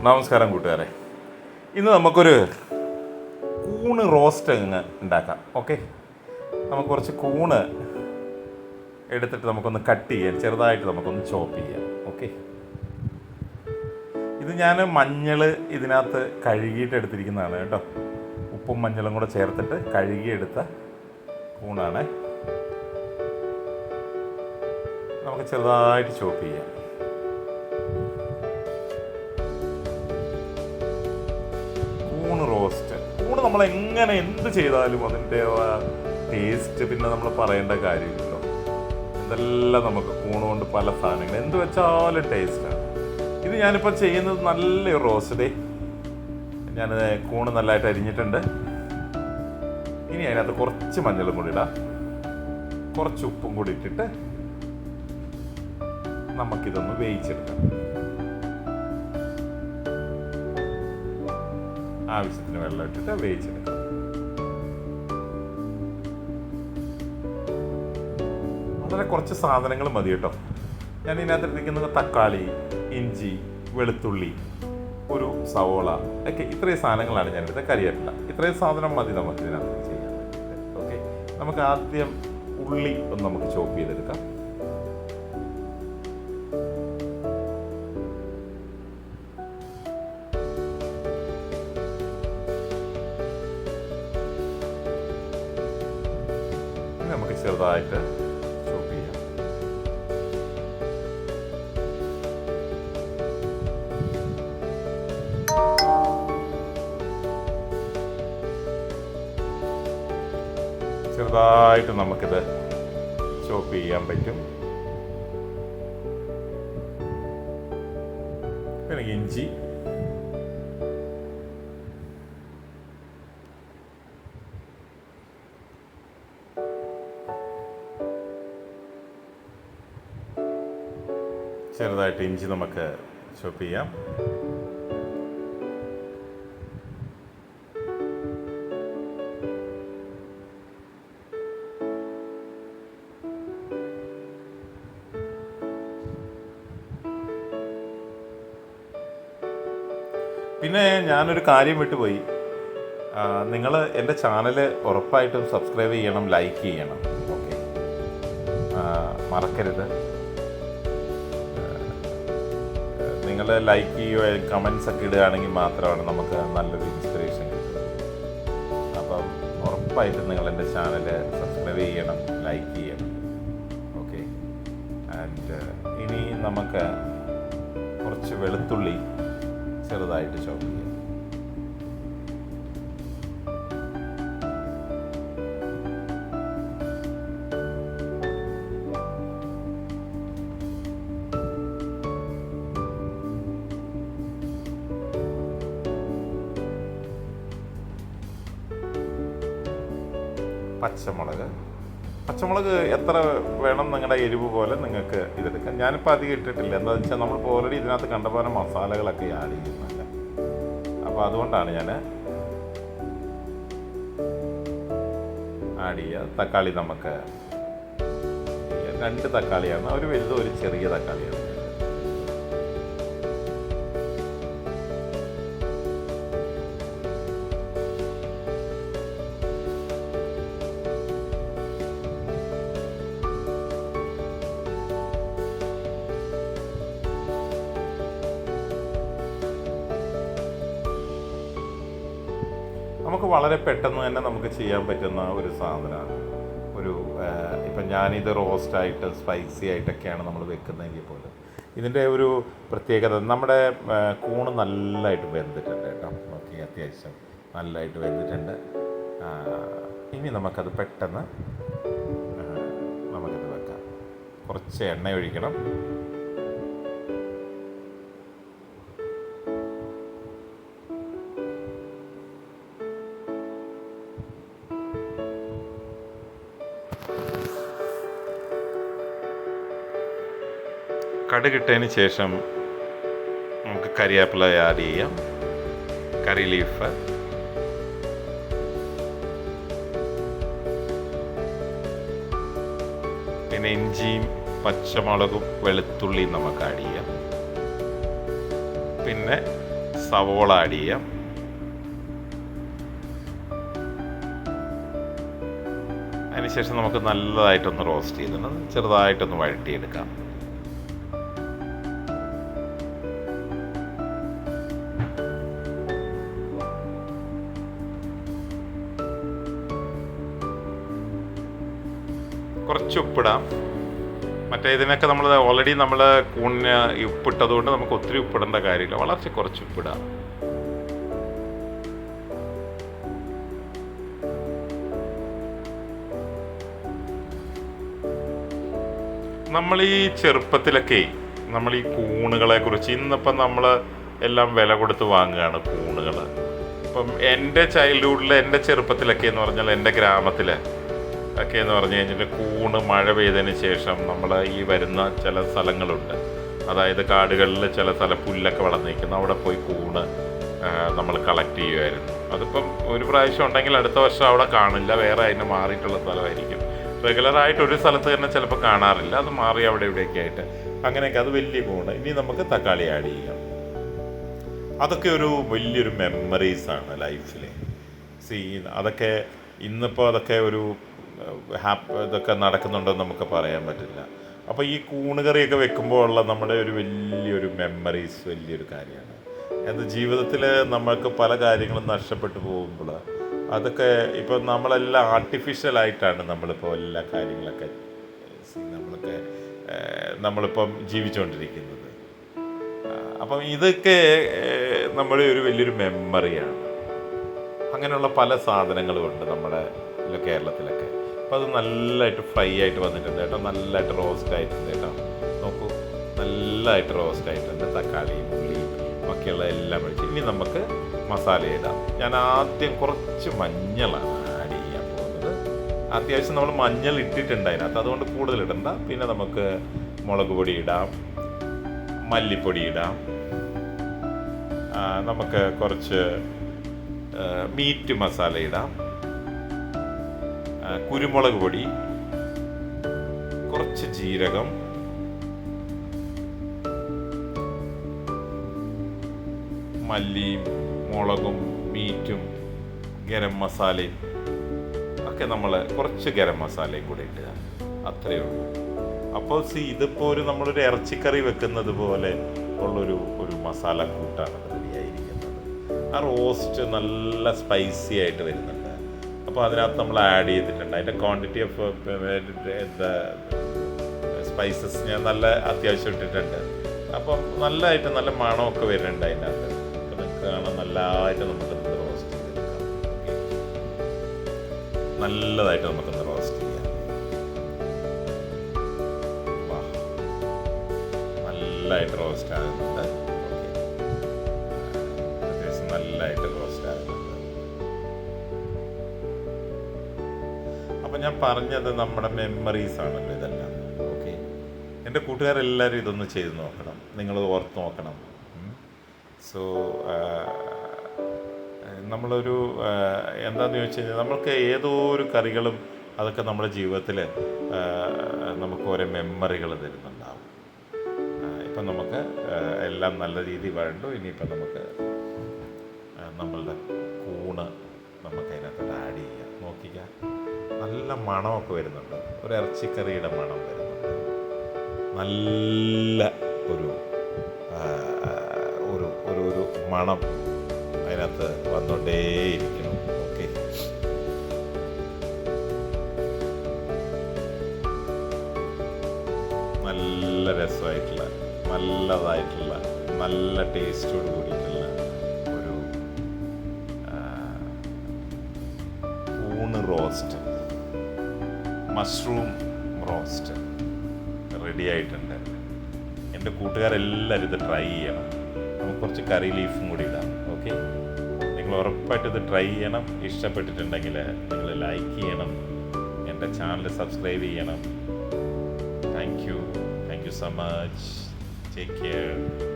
നമസ്കാരം കൂട്ടുകാരെ. ഇന്ന് നമുക്കൊരു കൂണ് റോസ്റ്റ് അങ്ങ് ഉണ്ടാക്കാം. ഓക്കെ, നമുക്ക് കുറച്ച് കൂണ് എടുത്തിട്ട് നമുക്കൊന്ന് കട്ട് ചെയ്യാം, ചെറുതായിട്ട് നമുക്കൊന്ന് ചോപ്പ് ചെയ്യാം. ഓക്കെ, ഇത് ഞാൻ മഞ്ഞൾ ഇതിനകത്ത് കഴുകിയിട്ട് എടുത്തിരിക്കുന്നതാണ് കേട്ടോ. ഉപ്പും മഞ്ഞളും കൂടെ ചേർത്തിട്ട് കഴുകിയെടുത്ത കൂണാണ്. നമുക്ക് ചെറുതായിട്ട് ചോപ്പ് ചെയ്യാം. കൂണ് റോസ്റ്റ്, കൂണ് നമ്മൾ എങ്ങനെ എന്ത് ചെയ്താലും അതിൻ്റെ ടേസ്റ്റ് പിന്നെ നമ്മൾ പറയേണ്ട കാര്യമില്ലല്ലോ. ഇതെല്ലാം നമുക്ക് കൂണ് കൊണ്ട് പല സാധനങ്ങൾ എന്ത് വെച്ചാലും ടേസ്റ്റാണ്. ഇത് ഞാനിപ്പോൾ ചെയ്യുന്നത് നല്ലൊരു റോസ്റ്റ്. ഞാൻ കൂണ് നല്ലതായിട്ട് അരിഞ്ഞിട്ടുണ്ട്. ഇനി അതിനകത്ത് കുറച്ച് മഞ്ഞളും കൂടി ഇടാം, കുറച്ച് ഉപ്പും കൂടി ഇട്ടിട്ട് നമുക്കിതൊന്ന് വേവിച്ചെടുക്കാം. ആവശ്യത്തിന് വെള്ളം ഇട്ടിട്ട് വേവിച്ചെടുക്കാം. വളരെ കുറച്ച് സാധനങ്ങൾ മതി കേട്ടോ. ഞാൻ ഇതിനകത്ത് ഇരിക്കുന്നത് തക്കാളി, ഇഞ്ചി, വെളുത്തുള്ളി, ഒരു സവോള ഒക്കെ, ഇത്രയും സാധനങ്ങളാണ് ഞാനെടുത്തത്. കരിയേപ്പില, ഇത്രയും സാധനം മതി നമുക്ക് ഇതിനകത്ത് ചെയ്യാൻ വേണ്ടിയിട്ട്. ഓക്കെ, നമുക്ക് ആദ്യം ഉള്ളി ഒന്ന് നമുക്ക് ചോപ്പ് ചെയ്തെടുക്കാം. നമുക്ക് ചെറുതായിട്ട് ചോപ്പ് ചെയ്യാം. ചെറുതായിട്ട് നമുക്കിത് ചോപ്പ് ചെയ്യാൻ പറ്റും. പിന്നെ ഇഞ്ചി, ചെറുതായിട്ട് ഇഞ്ചി നമുക്ക് ചോപ്പ് ചെയ്യാം. പിന്നെ ഞാനൊരു കാര്യം വിട്ടുപോയി. നിങ്ങൾ എൻ്റെ ചാനൽ ഉറപ്പായിട്ടും സബ്സ്ക്രൈബ് ചെയ്യണം, ലൈക്ക് ചെയ്യണം. ഓക്കെ, മറക്കരുത്. നിങ്ങൾ ലൈക്ക് ചെയ്യുകയോ കമൻസ് ഒക്കെ ഇടുകയാണെങ്കിൽ മാത്രമാണ് നമുക്ക് നല്ലൊരു ഇൻസ്പിറേഷൻ കിട്ടുന്നത്. അപ്പം ഉറപ്പായിട്ടും നിങ്ങൾ എൻ്റെ ചാനൽ സബ്സ്ക്രൈബ് ചെയ്യണം, ലൈക്ക് ചെയ്യണം. ഓക്കെ, ആൻഡ് ഇനി നമുക്ക് കുറച്ച് വെളുത്തുള്ളി ചെറുതായിട്ട് ചോപ്പ് ചെയ്യാം. പച്ചമുളക് എത്ര വേണം നിങ്ങളുടെ എരിവ് പോലെ നിങ്ങൾക്ക് ഇതെടുക്കാം. ഞാനിപ്പോൾ അധികം ഇട്ടിട്ടില്ല. എന്താണെന്ന് വെച്ചാൽ നമ്മളിപ്പോൾ ഓൾറെഡി ഇതിനകത്ത് കണ്ടപോലെ മസാലകളൊക്കെ ആഡ് ചെയ്യുന്നുണ്ട്. അപ്പോൾ അതുകൊണ്ടാണ് ഞാൻ ആഡ് ചെയ്യുക. തക്കാളി നമുക്ക് 2 തക്കാളിയാണ്, ഒരു വലുത് ഒരു ചെറിയ തക്കാളിയാണ്. നമുക്ക് വളരെ പെട്ടെന്ന് തന്നെ നമുക്ക് ചെയ്യാൻ പറ്റുന്ന ഒരു സാധനമാണ്. ഇപ്പം ഞാനിത് റോസ്റ്റായിട്ട് സ്പൈസി ആയിട്ടൊക്കെയാണ് നമ്മൾ വെക്കുന്നതെങ്കിൽ പോലും ഇതിൻ്റെ ഒരു പ്രത്യേകത, നമ്മുടെ കൂണ് നല്ലതായിട്ട് വെന്തിട്ടുണ്ട് കേട്ടോ. ഓക്കെ, അത്യാവശ്യം നല്ലതായിട്ട് വെന്തിട്ടുണ്ട്. ഇനി നമുക്കത് പെട്ടെന്ന് നമുക്കിത് വെക്കാം. കുറച്ച് എണ്ണ ഒഴിക്കണം. കടുകിട്ടതിന് ശേഷം നമുക്ക് കരിവേപ്പില ആഡ് ചെയ്യാം, കറി ലീഫ്, പിന്നെ ഇഞ്ചിയും പച്ചമുളകും വെളുത്തുള്ളിയും നമുക്ക് ആഡ് ചെയ്യാം. പിന്നെ സവോള ആഡ് ചെയ്യാം. അതിനുശേഷം നമുക്ക് നല്ലതായിട്ടൊന്ന് റോസ്റ്റ് ചെയ്തിട്ട് ചെറുതായിട്ടൊന്ന് വഴറ്റിയെടുക്കാം. കുറച്ച് ഉപ്പിടാം. മറ്റേ ഇതിനൊക്കെ നമ്മൾ ഓൾറെഡി നമ്മൾ കൂണിന് ഉപ്പിട്ടതുകൊണ്ട് നമുക്ക് ഒത്തിരി ഉപ്പിടേണ്ട കാര്യമില്ല. വളരെ കുറച്ച് ഉപ്പിടാം. നമ്മൾ ഈ ചെറുപ്പത്തിലൊക്കെ നമ്മൾ ഈ കൂണുകളെ കുറിച്ച് ഇന്നിപ്പം നമ്മൾ എല്ലാം വില കൊടുത്ത് വാങ്ങുകയാണ് കൂണുകൾ. ഇപ്പം എൻ്റെ ചൈൽഡ്ഹുഡിൽ എൻ്റെ ചെറുപ്പത്തിലൊക്കെ എന്ന് പറഞ്ഞാൽ എൻ്റെ ഗ്രാമത്തിൽ ഒക്കെ എന്ന് പറഞ്ഞു കഴിഞ്ഞാൽ കൂണ് മഴ പെയ്തതിന് ശേഷം നമ്മൾ ഈ വരുന്ന ചില സ്ഥലങ്ങളുണ്ട്, അതായത് കാടുകളിൽ ചില പുല്ലൊക്കെ വളർന്നു നിൽക്കുന്നു, അവിടെ പോയി കൂണ് നമ്മൾ കളക്ട് ചെയ്യുമായിരുന്നു. അതിപ്പം ഒരു പ്രാവശ്യം ഉണ്ടെങ്കിൽ അടുത്ത വർഷം അവിടെ കാണില്ല, വേറെ അതിന് മാറിയിട്ടുള്ള സ്ഥലമായിരിക്കും. റെഗുലറായിട്ട് ഒരു സ്ഥലത്ത് തന്നെ ചിലപ്പോൾ കാണാറില്ല, അത് മാറി അവിടെ ഇവിടെയൊക്കെ ആയിട്ട് അങ്ങനെയൊക്കെ. അത് വലിയ കൂണ്. ഇനി നമുക്ക് തക്കാളി ആഡ് ചെയ്യാം. അതൊക്കെ ഒരു വലിയൊരു മെമ്മറീസാണ് ലൈഫിൽ. അതൊക്കെ ഇന്നിപ്പോൾ അതൊക്കെ ഒരു ഇതൊക്കെ നടക്കുന്നുണ്ടെന്ന് നമുക്ക് പറയാൻ പറ്റില്ല. അപ്പോൾ ഈ കൂണുകറിയൊക്കെ വെക്കുമ്പോൾ ഉള്ള നമ്മുടെ ഒരു വലിയൊരു മെമ്മറീസ് വലിയൊരു കാര്യമാണ്. അത് ജീവിതത്തിൽ നമ്മൾക്ക് പല കാര്യങ്ങളും നഷ്ടപ്പെട്ടു പോകുമ്പോൾ അതൊക്കെ ഇപ്പം നമ്മളെല്ലാം ആർട്ടിഫിഷ്യലായിട്ടാണ് നമ്മളിപ്പോൾ എല്ലാ കാര്യങ്ങളൊക്കെ നമ്മളിപ്പം ജീവിച്ചുകൊണ്ടിരിക്കുന്നത്. അപ്പം ഇതൊക്കെ നമ്മുടെ ഒരു വലിയൊരു മെമ്മറിയാണ്. അങ്ങനെയുള്ള പല സാധനങ്ങളും ഉണ്ട് നമ്മുടെ കേരളത്തിലൊക്കെ. അപ്പോൾ അത് നല്ലതായിട്ട് ഫ്രൈ ആയിട്ട് വന്നിട്ടുണ്ട് കേട്ടോ, നല്ലതായിട്ട് റോസ്റ്റ് ആയിട്ടുണ്ട് കേട്ടോ. നോക്കൂ, നല്ലതായിട്ട് റോസ്റ്റ് ആയിട്ടുണ്ട്. തക്കാളിയും ഉള്ളിയും ഒക്കെയുള്ള എല്ലാം ഒഴിച്ച് ഇനി നമുക്ക് മസാല ഇടാം. ഞാൻ ആദ്യം കുറച്ച് മഞ്ഞളാണ് ആഡ് ചെയ്യാൻ പോകുന്നത്. അത്യാവശ്യം നമ്മൾ മഞ്ഞൾ ഇട്ടിട്ടുണ്ട് അതിനകത്ത്, അതുകൊണ്ട് കൂടുതൽ ഇടണ്ട. പിന്നെ നമുക്ക് മുളക് പൊടി ഇടാം, മല്ലിപ്പൊടി ഇടാം, നമുക്ക് കുറച്ച് മീറ്റ് മസാല ഇടാം, കുരുമുളക് പൊടി, കുറച്ച് ജീരകം, മല്ലിയും മുളകും മീറ്റും ഗരം മസാലയും ഒക്കെ നമ്മൾ കുറച്ച് ഗരം മസാലയും കൂടെ ഇടുക. അത്രയേ ഉള്ളൂ. അപ്പോൾ ഇതിപ്പോൾ നമ്മളൊരു ഇറച്ചിക്കറി വെക്കുന്നത് പോലെ ഒരു മസാല കൂട്ടാണ് റെഡിയായിരിക്കുന്നത്. ആ റോസ്റ്റ് നല്ല സ്പൈസി ആയിട്ട് വരുന്നുണ്ട്. അപ്പോൾ അതിനകത്ത് നമ്മൾ ആഡ് ചെയ്തിട്ടുണ്ട് അതിൻ്റെ ക്വാണ്ടിറ്റി ഓഫ് സ്പൈസസ് ഞാൻ നല്ല അത്യാവശ്യം ഇട്ടിട്ടുണ്ട്. അപ്പം നല്ലതായിട്ട് നല്ല മണമൊക്കെ വരുന്നുണ്ട് അതിൻ്റെ അകത്ത്. അപ്പോൾ നിങ്ങൾക്ക് കാണാൻ നല്ലതായിട്ട് നമുക്കൊന്ന് റോസ്റ്റ് ചെയ്തെടുക്കാം. നല്ലതായിട്ട് നമുക്കൊന്ന് റോസ്റ്റ് ചെയ്യാം. നല്ലതായിട്ട് റോസ്റ്റ് ആകുന്നുണ്ട്. അത്യാവശ്യം നല്ലതായിട്ട് റോസ്റ്റ് ആകുന്നുണ്ട്. അപ്പം ഞാൻ പറഞ്ഞത് നമ്മുടെ മെമ്മറീസ് ആണല്ലോ ഇതെല്ലാം. ഓക്കെ, എൻ്റെ കൂട്ടുകാരെല്ലാവരും ഇതൊന്ന് ചെയ്ത് നോക്കണം, നിങ്ങൾ ഓർത്ത് നോക്കണം. സോ നമ്മളൊരു എന്താണെന്ന് ചോദിച്ചു കഴിഞ്ഞാൽ നമ്മൾക്ക് ഏതോ ഒരു കറികളും അതൊക്കെ നമ്മുടെ ജീവിതത്തിൽ നമുക്ക് ഓരോ മെമ്മറികൾ തരുന്നുണ്ടാവും. ഇപ്പം നമുക്ക് എല്ലാം നല്ല രീതിയിൽ വേണ്ടു. ഇനിയിപ്പം നമുക്ക് നമ്മളുടെ കൂണ് നമുക്ക് അതിനകത്തോട്ട് ആഡ് ചെയ്യാം. നോക്കിക്കാം, നല്ല മണമൊക്കെ വരുന്നുണ്ട്. ഒരു ഇറച്ചിക്കറിയുടെ മണം വരുന്നുണ്ട്. നല്ല ഒരു മണം അതിനകത്ത് വന്നുകൊണ്ടേയിരിക്കണം. ഓക്കെ, നല്ല രസമായിട്ടുള്ള നല്ലതായിട്ടുള്ള നല്ല ടേസ്റ്റോട് കൂടിയിട്ടുള്ള ഒരു കൂണ് റോസ്റ്റ്, മഷ്റൂം റോസ്റ്റ് റെഡി ആയിട്ടുണ്ട്. എൻ്റെ കൂട്ടുകാരെല്ലാവരും ഇത് ട്രൈ ചെയ്യണം. നമുക്ക് കുറച്ച് കറി ലീഫും കൂടി ഇടാം. ഓക്കെ, നിങ്ങൾ ഉറപ്പായിട്ട് ഇത് ട്രൈ ചെയ്യണം. ഇഷ്ടപ്പെട്ടിട്ടുണ്ടെങ്കിൽ നിങ്ങൾ ലൈക്ക് ചെയ്യണം, എൻ്റെ ചാനൽ സബ്സ്ക്രൈബ് ചെയ്യണം. Thank you so much. Take care.